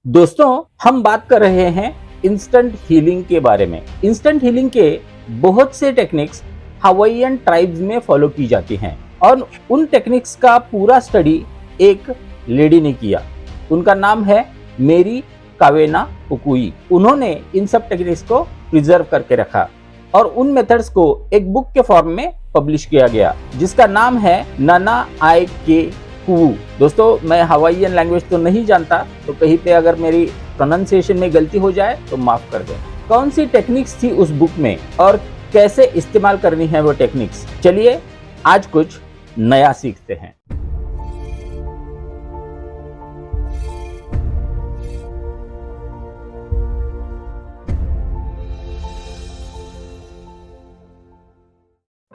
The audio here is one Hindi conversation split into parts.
दोस्तों, हम बात कर रहे हैं इंस्टेंट हीलिंग के बारे में। इंस्टेंट हीलिंग के बहुत से टेक्निक्स हवाईयन ट्राइब्स में फॉलो की जाती हैं और उन टेक्निक्स का पूरा स्टडी एक लेडी ने किया। उनका नाम है मेरी कावेना पुकुई। उन्होंने इन सब टेक्निक्स को प्रिजर्व करके रखा और उन मेथड्स को एक बुक के फॉर्म में पब्लिश किया गया जिसका नाम है नाना आई के कुवू। दोस्तों, मैं हवाईयन लैंग्वेज तो नहीं जानता, तो कहीं पे अगर मेरी प्रोनाउंसिएशन में गलती हो जाए तो माफ कर दें। कौन सी टेक्निक्स थी उस बुक में और कैसे इस्तेमाल करनी है वो टेक्निक्स, चलिए आज कुछ नया सीखते हैं।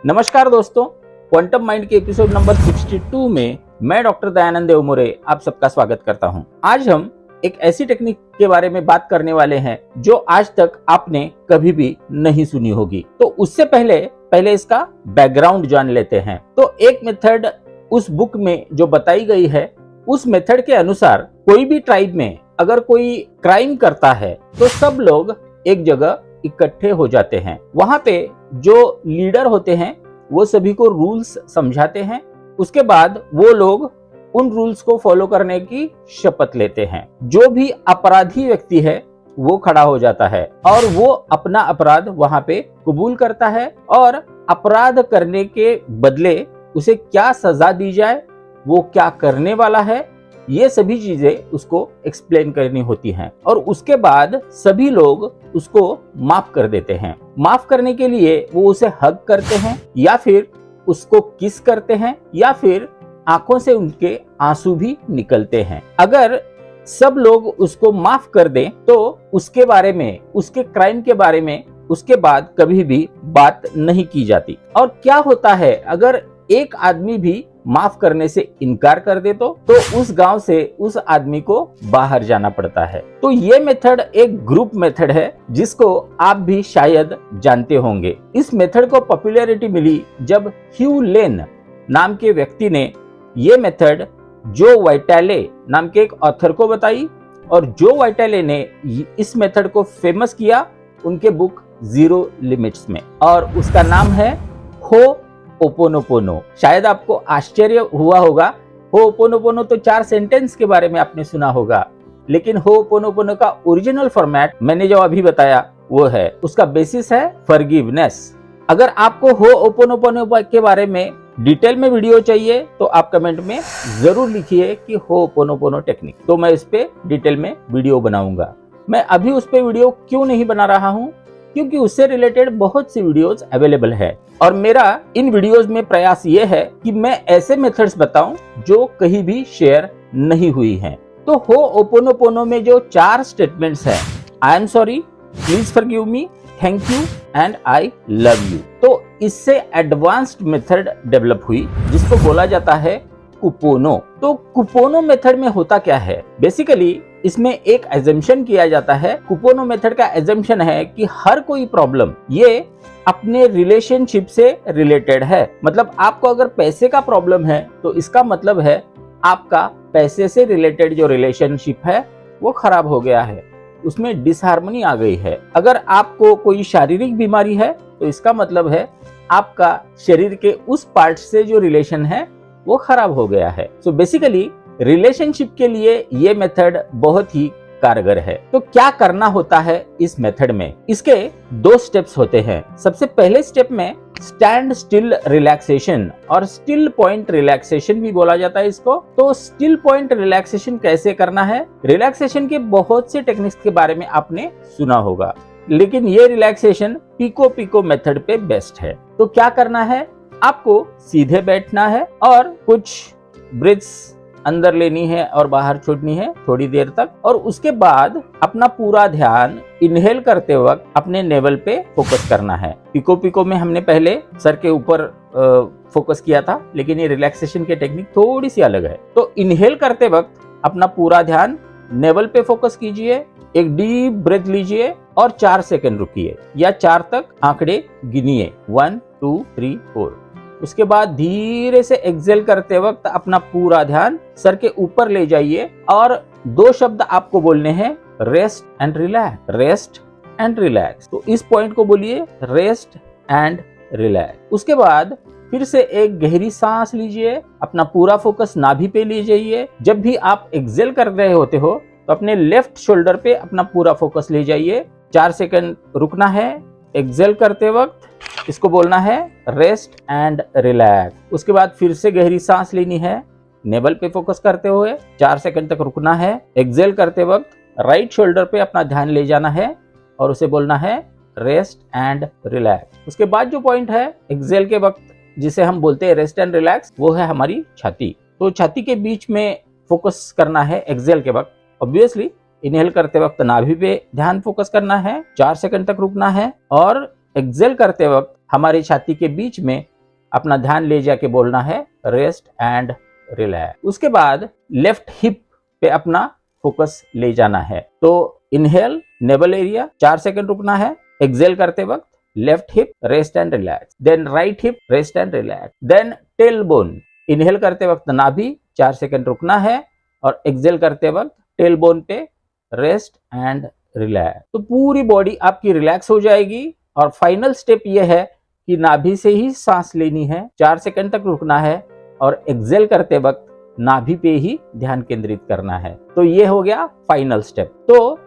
नमस्कार दोस्तों, क्वांटम माइंड के एपिसोड नंबर 62 में मैं डॉक्टर दयानंद देवमोरे आप सबका स्वागत करता हूं। आज हम एक ऐसी टेक्निक के बारे में बात करने वाले हैं जो आज तक आपने कभी भी नहीं सुनी होगी। तो उससे पहले इसका बैकग्राउंड जान लेते हैं। तो एक मेथड उस बुक में जो बताई गई है, उस मेथड के अनुसार कोई भी ट्राइब में अगर कोई क्राइम करता है तो सब लोग एक जगह इकट्ठे हो जाते हैं। वहां पे जो लीडर होते हैं वो सभी को रूल्स समझाते हैं। उसके बाद वो लोग उन रूल्स को फॉलो करने की शपथ लेते हैं। जो भी अपराधी व्यक्ति है वो खड़ा हो जाता है और वो अपना अपराध वहां पे कबूल करता है और अपराध करने के बदले उसे क्या सजा दी जाए, वो क्या करने वाला है, ये सभी चीजें उसको एक्सप्लेन करनी होती हैं। और उसके बाद सभी लोग उसको माफ कर देते हैं। माफ करने के लिए वो उसे हग करते हैं या फिर उसको किस करते हैं या फिर आंखों से उनके आंसू भी निकलते हैं। अगर सब लोग उसको माफ कर दें तो उसके बारे में, उसके क्राइम के बारे में उसके बाद कभी भी बात नहीं की जाती। और क्या होता है अगर एक आदमी भी माफ करने से इनकार कर दे तो उस गांव से उस आदमी को बाहर जाना पड़ता है। तो ये मेथड एक ग्रुप मेथड है जिसको आप भी शायद जानते होंगे। इस मेथड को पॉपुलैरिटी मिली जब ह्यू लेन नाम के व्यक्ति ने ये मेथड जो वाइटाले नाम के एक ऑथर को बताई और जो वाइटाले ने इस मेथड को फेमस किया उनके बुक जीरो लिमिट्स में, और उसका नाम है हो ओपोनोपोनो। शायद आपको आश्चर्य हुआ होगा, हो ओपोनोपोनो तो 4 सेंटेंस के बारे में आपने सुना होगा, लेकिन हो ओपोनोपोनो का ओरिजिनल फॉर्मेट मैंने जो अभी बताया वो है, उसका बेसिस है फॉरगिवनेस। अगर आपको हो ओपोनोपोनो के बारे में डिटेल में वीडियो चाहिए तो आप कमेंट में जरूर लिखिए कि हो ओपोनोपोनो टेक्निक, तो मैं इस पे डिटेल में वीडियो बनाऊंगा। मैं अभी उस पे वीडियो क्यों नहीं बना रहा हूँ, क्योंकि उससे रिलेटेड बहुत सी वीडियोस अवेलेबल है और मेरा इन वीडियोस में प्रयास ये है कि मैं ऐसे मेथड्स बताऊं जो कहीं भी शेयर नहीं हुई हैं। तो हो ओपोनोपोनो में जो 4 स्टेटमेंट्स हैं, I am sorry, please forgive me, thank you and I love you, तो इससे एडवांस्ड मेथड डेवलप हुई जिसको बोला जाता है कुपोनो। तो कुपोनो मेथड में होता क्या है, बेसिकली इसमें एक एजम्पशन किया जाता है। कुपोनो मेथड का एजम्पशन है कि हर कोई प्रॉब्लम ये अपने रिलेशनशिप से रिलेटेड है। मतलब आपको अगर पैसे का प्रॉब्लम है तो इसका मतलब है आपका पैसे से रिलेटेड जो रिलेशनशिप है वो खराब हो गया है, उसमें डिसहार्मनी आ गई है। अगर आपको कोई शारीरिक बीमारी है तो इसका मतलब है आपका शरीर के उस पार्ट से जो रिलेशन है वो खराब हो गया है। सो बेसिकली रिलेशनशिप के लिए ये मेथड बहुत ही कारगर है। तो क्या करना होता है इस मेथड में, इसके 2 स्टेप्स होते हैं। सबसे पहले स्टेप में स्टैंड स्टिल रिलैक्सेशन और स्टिल पॉइंट रिलैक्सेशन भी बोला जाता है इसको। तो स्टिल पॉइंट रिलैक्सेशन कैसे करना है, रिलैक्सेशन के बहुत से टेक्निक्स के बारे में आपने सुना होगा, लेकिन ये रिलैक्सेशन पिको मेथड पे बेस्ट है। तो क्या करना है, आपको सीधे बैठना है और कुछ ब्रीथ्स अंदर लेनी है और बाहर छोड़नी है थोड़ी देर तक, और उसके बाद अपना पूरा ध्यान इनहेल करते वक्त अपने नेवल पे फोकस करना है। पिको में हमने पहले सर के ऊपर फोकस किया था, लेकिन ये रिलैक्सेशन की टेक्निक थोड़ी सी अलग है। तो इनहेल करते वक्त अपना पूरा ध्यान नेवल पे फोकस कीजिए, एक डीप ब्रेथ लीजिए और 4 सेकंड रुकिए या 4 तक आंकड़े गिनिए, 1 2 3 4। उसके बाद धीरे से एक्सेल करते वक्त अपना पूरा ध्यान सर के ऊपर ले जाइए और दो शब्द आपको बोलने हैं, rest and relax, rest and relax. तो इस पॉइंट को बोलिए, रेस्ट एंड रिलैक्स। उसके बाद फिर से एक गहरी सांस लीजिए, अपना पूरा फोकस नाभि पे ले जाइए। जब भी आप एक्सेल कर रहे होते हो तो अपने लेफ्ट शोल्डर पे अपना पूरा फोकस ले जाइए। 4 सेकंड रुकना है एक्सेल करते वक्त, इसको बोलना है रेस्ट एंड रिलैक्स। उसके बाद फिर से गहरी सांस लेनी है, नेवल पे फोकस करते हुए 4 सेकंड तक रुकना है। एक्सेल करते वक्त राइट शोल्डर पे अपना ध्यान ले जाना है और उसे बोलना है रेस्ट एंड रिलैक्स। उसके बाद जो पॉइंट है एक्सेल के वक्त जिसे हम बोलते हैं रेस्ट एंड रिलैक्स, वो है हमारी छाती। तो छाती के बीच में फोकस करना है एक्सेल के वक्त। ऑब्वियसली इनहेल करते वक्त नाभि पे ध्यान फोकस करना है, 4 सेकंड तक रुकना है और एक्सेल करते वक्त हमारी छाती के बीच में अपना ध्यान ले जाके बोलना है रेस्ट एंड रिलैक्स। उसके बाद लेफ्ट हिप पे अपना फोकस ले जाना है। तो इनहेल नेवल एरिया 4 सेकंड रुकना है, एक्सेल करते वक्त left hip rest and relax, then right hip rest and relax, then tailbone. Inhale करते वक्त नाभि 4 सेकंड रुकना है और एक्सेल करते वक्त टेल बोन पे रेस्ट एंड रिलैक्स। तो पूरी बॉडी आपकी रिलैक्स हो जाएगी। और फाइनल स्टेप यह है कि नाभि से ही सांस लेनी है, 4 सेकंड तक रुकना है और एक्सेल करते वक्त नाभि पे ही ध्यान केंद्रित करना है। तो ये हो गया फाइनल स्टेप। तो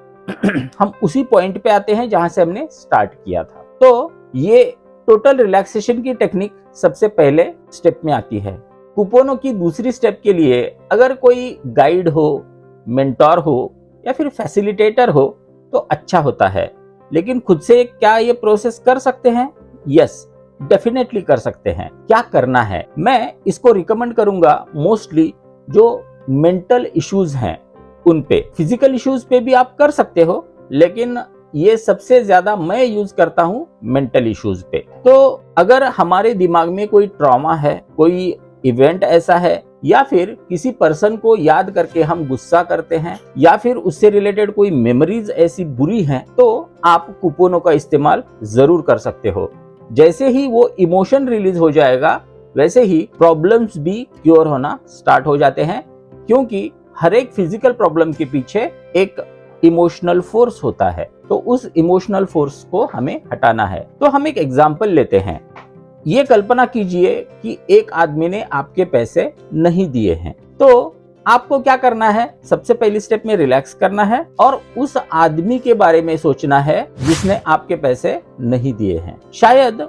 हम उसी पॉइंट पे आते हैं जहां से हमने स्टार्ट किया था। तो ये टोटल रिलैक्सेशन की टेक्निक सबसे पहले स्टेप में आती है। कुपोनो की दूसरी स्टेप के लिए अगर कोई गाइड हो, मेंटोर हो या फिर फैसिलिटेटर हो तो अच्छा होता है। लेकिन खुद से क्या ये प्रोसेस कर सकते हैं? यस, डेफिनेटली कर सकते हैं। क्या करना है, मैं इसको रिकमेंड करूंगा मोस्टली जो मेंटल इश्यूज हैं उन पे। फिजिकल इश्यूज पे भी आप कर सकते हो, लेकिन ये सबसे ज्यादा मैं यूज करता हूं मेंटल इश्यूज पे। तो अगर हमारे दिमाग में कोई ट्रॉमा है, कोई इवेंट ऐसा है, या फिर किसी पर्सन को याद करके हम गुस्सा करते हैं, या फिर उससे रिलेटेड कोई मेमोरीज ऐसी बुरी हैं, तो आप कुपोनो का इस्तेमाल जरूर कर सकते हो। जैसे ही वो इमोशन रिलीज हो जाएगा वैसे ही प्रॉब्लम्स भी क्योर होना स्टार्ट हो जाते हैं, क्योंकि हर एक फिजिकल प्रॉब्लम के पीछे एक इमोशनल फोर्स होता है। तो उस इमोशनल फोर्स को हमें हटाना है। तो हम एक एग्जांपल लेते हैं। ये कल्पना कीजिए कि एक आदमी ने आपके पैसे नहीं दिए हैं। तो आपको क्या करना है? सबसे पहली स्टेप में रिलैक्स करना है और उस आदमी के बारे में सोचना है जिसने आपके पैसे नहीं दिए हैं। शायद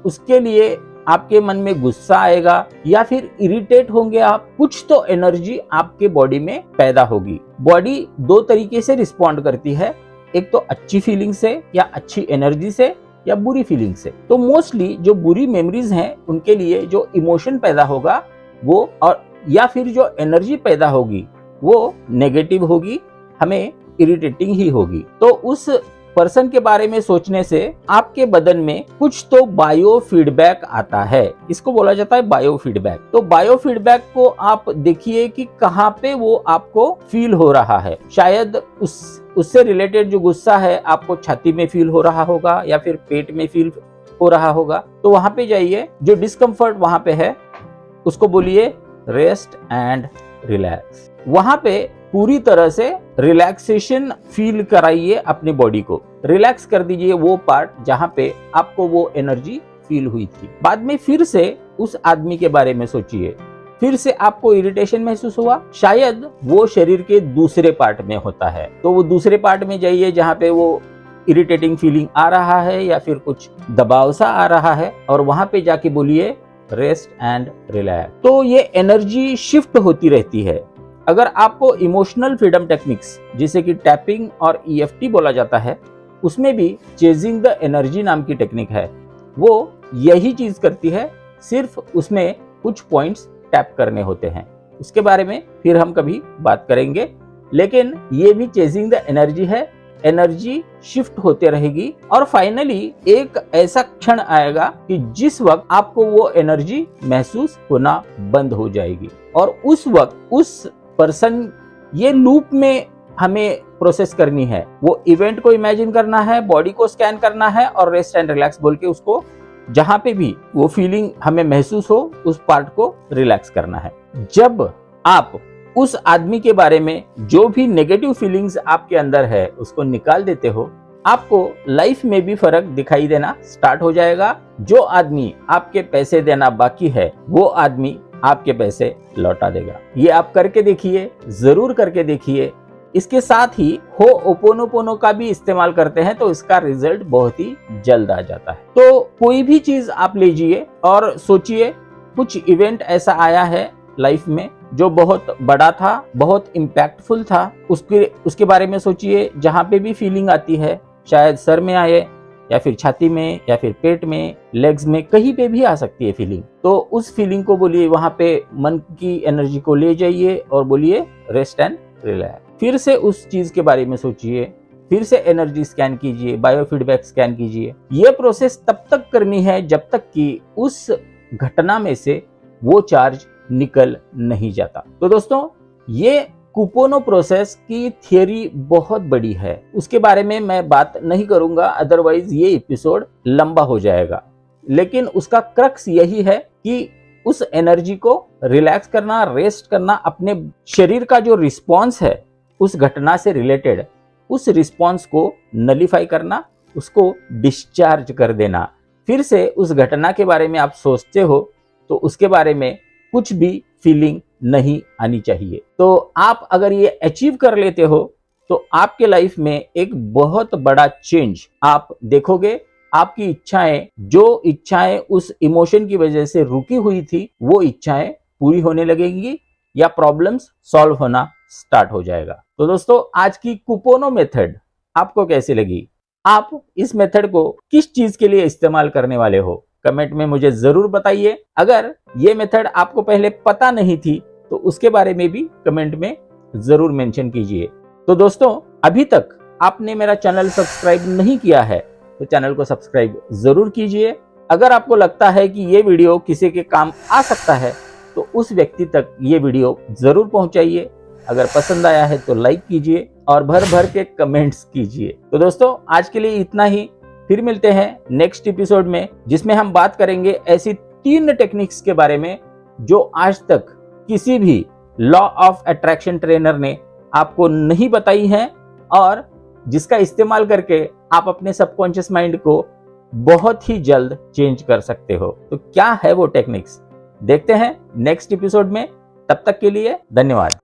उसके लिए आपके मन में गुस्सा आएगा या फिर इरिटेट होंगे आप। कुछ तो एनर्जी आपके बॉडी में पैदा होगी। बॉडी 2 तरीके से रिस्पॉन्ड करती है, एक तो अच्छी फीलिंग से या अच्छी एनर्जी से, या बुरी फीलिंग से। तो मोस्टली जो बुरी मेमोरीज हैं उनके लिए जो इमोशन पैदा होगा वो, और या फिर जो एनर्जी पैदा होगी वो नेगेटिव होगी, हमें इरिटेटिंग ही होगी। तो उस पर्सन के बारे में सोचने से आपके बदन में कुछ तो बायो फीडबैक आता है। इसको बोला जाता है बायो फीडबैक। तो बायो फीडबैक को आप देखिए कि कहाँ पे वो आपको फील हो रहा है। शायद उससे रिलेटेड जो गुस्सा है आपको छाती में फील हो रहा होगा या फिर पेट में फील हो रहा होगा। तो वहां पे जाइए, जो डिस्कम्फर्ट वहां पे है उसको बोलिए रेस्ट एंड रिलैक्स। वहां पे पूरी तरह से रिलैक्सेशन फील कराइए, अपने बॉडी को रिलैक्स कर दीजिए वो पार्ट जहां पे आपको वो एनर्जी फील हुई थी। बाद में फिर से उस आदमी के बारे में सोचिए। फिर से आपको इरिटेशन महसूस हुआ, शायद वो शरीर के दूसरे पार्ट में होता है। तो वो दूसरे पार्ट में जाइए जहां पे वो इरिटेटिंग फीलिंग आ रहा है या फिर कुछ दबाव सा आ रहा है, और वहां पे जाके बोलिए रेस्ट एंड रिलैक्स। तो ये एनर्जी शिफ्ट होती रहती है। अगर आपको इमोशनल फ्रीडम टेक्निक्स जिसे कि टैपिंग और EFT बोला जाता है, उसमें भी चेजिंग द एनर्जी नाम की टेक्निक है। वो यही चीज करती है, सिर्फ उसमें कुछ पॉइंट्स टैप करने होते हैं। उसके बारे में फिर हम कभी बात करेंगे, लेकिन ये भी चेजिंग द एनर्जी है। एनर्जी शिफ्ट होते रहेगी और फाइनली एक ऐसा क्षण आएगा कि जिस वक्त आपको वो एनर्जी महसूस होना बंद हो जाएगी, और उस वक्त उस पर्सन, ये लूप में हमें प्रोसेस करनी है। वो इवेंट को इमेजिन करना है, बॉडी को स्कैन करना है और रेस्ट एंड रिलैक्स बोल के उसको जहां पे भी वो फीलिंग हमें महसूस हो उस पार्ट को रिलैक्स करना है। जब आप उस आदमी के बारे में जो भी नेगेटिव फीलिंग्स आपके अंदर है उसको निकाल देते हो, आपको लाइफ में भी फर्क दिखाई देना स्टार्ट हो जाएगा। जो आदमी आपके पैसे देना बाकी है वो आदमी आपके पैसे लौटा देगा। ये आप करके देखिए, जरूर करके देखिए। इसके साथ ही होओपोनोपोनो का भी इस्तेमाल करते हैं तो इसका रिजल्ट बहुत ही जल्द आ जाता है। तो कोई भी चीज आप लीजिए और सोचिए कुछ इवेंट ऐसा आया है लाइफ में जो बहुत बड़ा था, बहुत इम्पैक्टफुल था, उसके बारे में सोचिए। जहां पे भी फीलिंग आती है, शायद सर में आए या फिर छाती में या फिर पेट में, लेग्स में, कहीं पे भी आ सकती है फीलिंग। तो उस फीलिंग को बोलिए, वहां पे मन की एनर्जी को ले जाइए और बोलिए रेस्ट एंड रिलैक्स। फिर से उस चीज के बारे में सोचिए, फिर से एनर्जी स्कैन कीजिए, बायोफीडबैक स्कैन कीजिए। ये प्रोसेस तब तक करनी है जब तक कि उस घटना में से वो चार्ज निकल नहीं जाता। तो दोस्तों, ये कुपोनो प्रोसेस की थियरी बहुत बड़ी है, उसके बारे में मैं बात नहीं करूंगा, अदरवाइज ये एपिसोड लंबा हो जाएगा। लेकिन उसका क्रक्स यही है कि उस एनर्जी को रिलैक्स करना, रेस्ट करना, अपने शरीर का जो रिस्पॉन्स है उस घटना से रिलेटेड, उस रिस्पॉन्स को नलीफाई करना, उसको डिस्चार्ज कर देना। फिर से उस घटना के बारे में आप सोचते हो तो उसके बारे में कुछ भी फीलिंग नहीं आनी चाहिए। तो आप अगर ये अचीव कर लेते हो तो आपके लाइफ में एक बहुत बड़ा चेंज आप देखोगे। आपकी इच्छाएं, जो इच्छाएं उस इमोशन की वजह से रुकी हुई थी, वो इच्छाएं पूरी होने लगेंगी या प्रॉब्लम्स सॉल्व होना स्टार्ट हो जाएगा। तो दोस्तों, आज की कुपोनो मेथड आपको कैसी लगी? आप इस मेथड को किस चीज के लिए इस्तेमाल करने वाले हो? कमेंट में मुझे जरूर बताइए। अगर ये मेथड आपको पहले पता नहीं थी तो उसके बारे में भी कमेंट में जरूर मेंशन कीजिए। तो दोस्तों, अभी तक आपने मेरा चैनल सब्सक्राइब नहीं किया है तो चैनल को सब्सक्राइब जरूर कीजिए। अगर आपको लगता है कि ये वीडियो किसी के काम आ सकता है तो उस व्यक्ति तक ये वीडियो जरूर पहुंचाइए। अगर पसंद आया है तो लाइक कीजिए और भर भर के कमेंट्स कीजिए। तो दोस्तों, आज के लिए इतना ही। फिर मिलते हैं नेक्स्ट एपिसोड में, जिसमें हम बात करेंगे ऐसी 3 टेक्निक्स के बारे में जो आज तक किसी भी लॉ ऑफ अट्रैक्शन ट्रेनर ने आपको नहीं बताई हैं और जिसका इस्तेमाल करके आप अपने सबकॉन्शियस माइंड को बहुत ही जल्द चेंज कर सकते हो। तो क्या है वो टेक्निक्स, देखते हैं नेक्स्ट एपिसोड में। तब तक के लिए धन्यवाद।